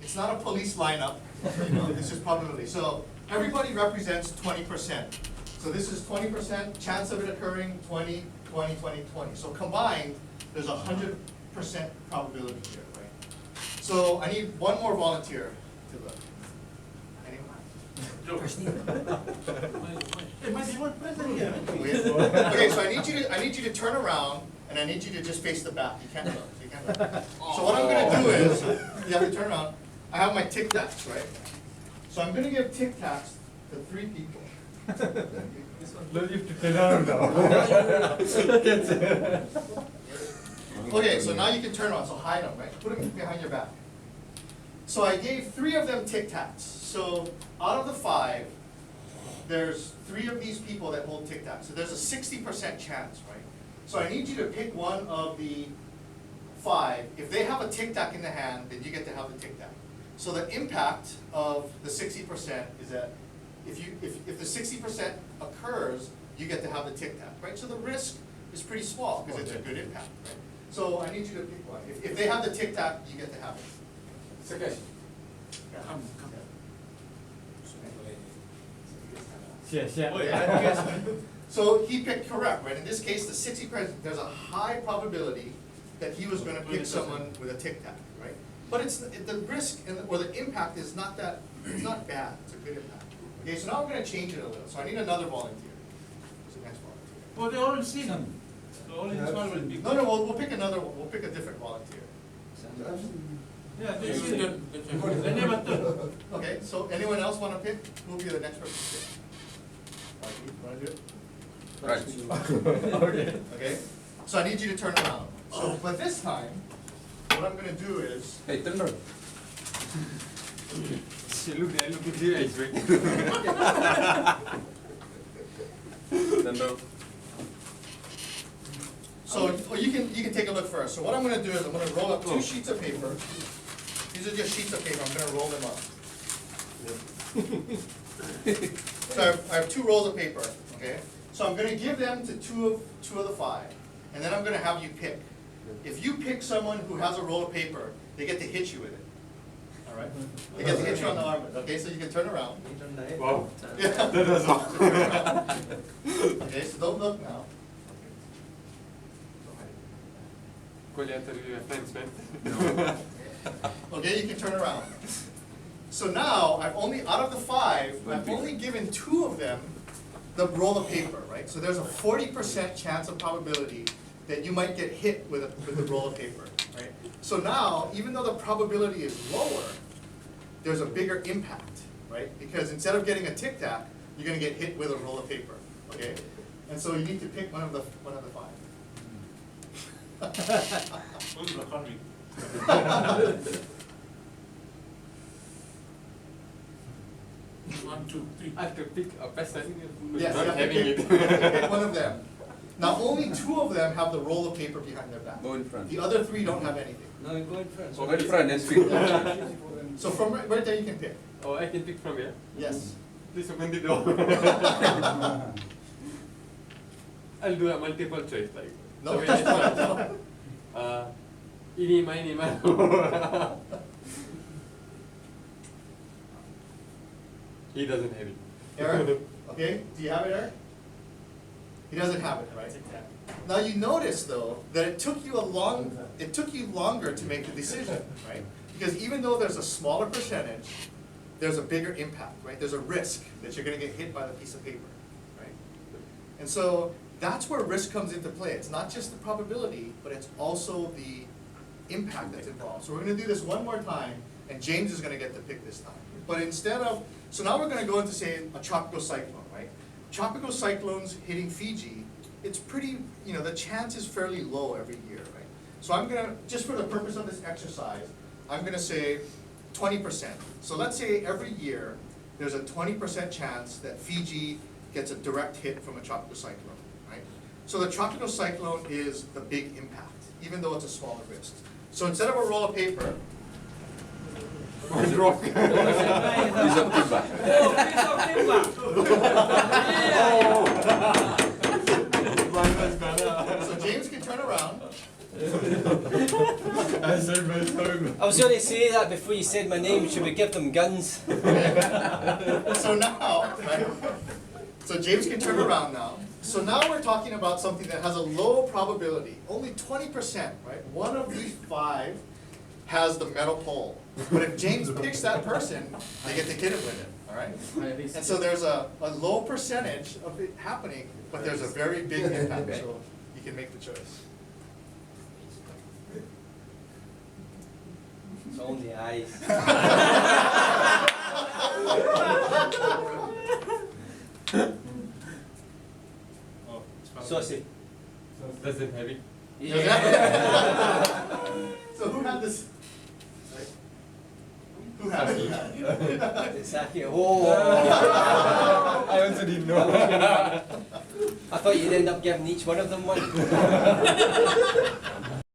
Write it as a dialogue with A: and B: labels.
A: It's not a police lineup, you know, this is probability. So everybody represents 20%. So this is 20%, chance of it occurring, 20, 20, 20, 20. So combined, there's 100% probability here, right? So I need one more volunteer to look. Anyone? Okay, so I need you to turn around, and I need you to just face the back. You can't look. You can't look. So what I'm going to do is, you have to turn around. I have my Tic Tacs, right? So I'm going to give Tic Tacs to 3 people. Okay, so now you can turn around. So hide them, right? Put them behind your back. So I gave 3 of them Tic Tacs. So out of the 5, there's 3 of these people that hold Tic Tacs. So there's a 60% chance, right? So I need you to pick one of the 5. If they have a Tic Tac in the hand, then you get to have the Tic Tac. So the impact of the 60% is that if the 60% occurs, you get to have the Tic Tac, right? So the risk is pretty small because it's a good impact, right? So I need you to pick one. If they have the Tic Tac, you get to have it.
B: Okay.
A: So he picked correct, right? In this case, the 60%, there's a high probability that he was going to pick someone with a Tic Tac, right? But it's the risk or the impact is not that, it's not bad. It's a good impact. Okay, so now I'm going to change it a little. So I need another volunteer. Who's the next volunteer?
C: Well, they all seen them. So only this one will be.
A: No, we'll pick another one. We'll pick a different volunteer.
C: Yeah, they see them. They never took.
A: Okay, so anyone else want to pick? Who will be the next person to pick? Want to do it?
B: Right.
A: Okay, so I need you to turn around. So, but this time, what I'm going to do is,
B: Hey, turn around. Turn around.
A: so you can take a look first. So what I'm going to do is I'm going to roll up 2 sheets of paper. These are just sheets of paper. I'm going to roll them up. So I have 2 rolls of paper. Okay. So I'm going to give them to two of the 5, and then I'm going to have you pick. If you pick someone who has a roll of paper, they get to hit you with it. All right? They get to hit you on the arm. Okay, so you can turn around.
C: Wow.
A: Yeah. Okay, so don't look now. Okay, you can turn around. So now out of the 5, I've only given 2 of them the roll of paper, right? So there's a 40% chance of probability that you might get hit with the roll of paper, right? So now, even though the probability is lower, there's a bigger impact, right? Because instead of getting a Tic Tac, you're going to get hit with a roll of paper, okay? And so you need to pick one of the 5.
C: Who's the hungry? One, two, three.
B: I have to pick a person.
A: Yes,
B: Not
A: you have to
B: having
A: pick,
B: it.
A: pick one of them. Now, only 2 of them have the roll of paper behind their back.
B: Go in front.
A: The other 3 don't have anything.
D: No, you go in front.
B: Go in front and speak.
A: So from right there, you can pick.
B: Oh, I can pick from here.
A: Yes.
B: Please open the door. I'll do a multiple choice like.
A: No,
B: so
A: just one.
B: Ini, mini, man. He doesn't have it.
A: Eric, okay, do you have it, Eric? He doesn't have it, right? Now you notice though that it took you longer to make the decision, right? Because even though there's a smaller percentage, there's a bigger impact, right? There's a risk that you're going to get hit by the piece of paper, right? And so that's where risk comes into play. It's not just the probability, but it's also the impact that's involved. So we're going to do this one more time, and James is going to get to pick this time. But instead of, so now we're going to go into, say, a tropical cyclone, right? Tropical cyclones hitting Fiji, it's pretty, the chance is fairly low every year, right? So I'm going to, just for the purpose of this exercise, I'm going to say 20%. So let's say every year there's a 20% chance that Fiji gets a direct hit from a tropical cyclone, right? So the tropical cyclone is the big impact, even though it's a smaller risk. So instead of a roll of paper,
B: Piece of timber.
A: so James can turn around.
D: I was going to say that before you said my name. Should we give them guns?
A: So now, right? So James can turn around now. So now we're talking about something that has a low probability, only 20%, right? One of these 5 has the metal pole. But if James picks that person, they get to hit him with it, all right? And so there's a low percentage of it happening, but there's a very big impact, so you can make the choice.
D: It's on the eyes. Saucy.
B: Doesn't have it.
A: So who had this? Right? Who had it?
D: It's Saki. Oh!
B: I also didn't know.
D: I thought you'd end up giving each one of them one.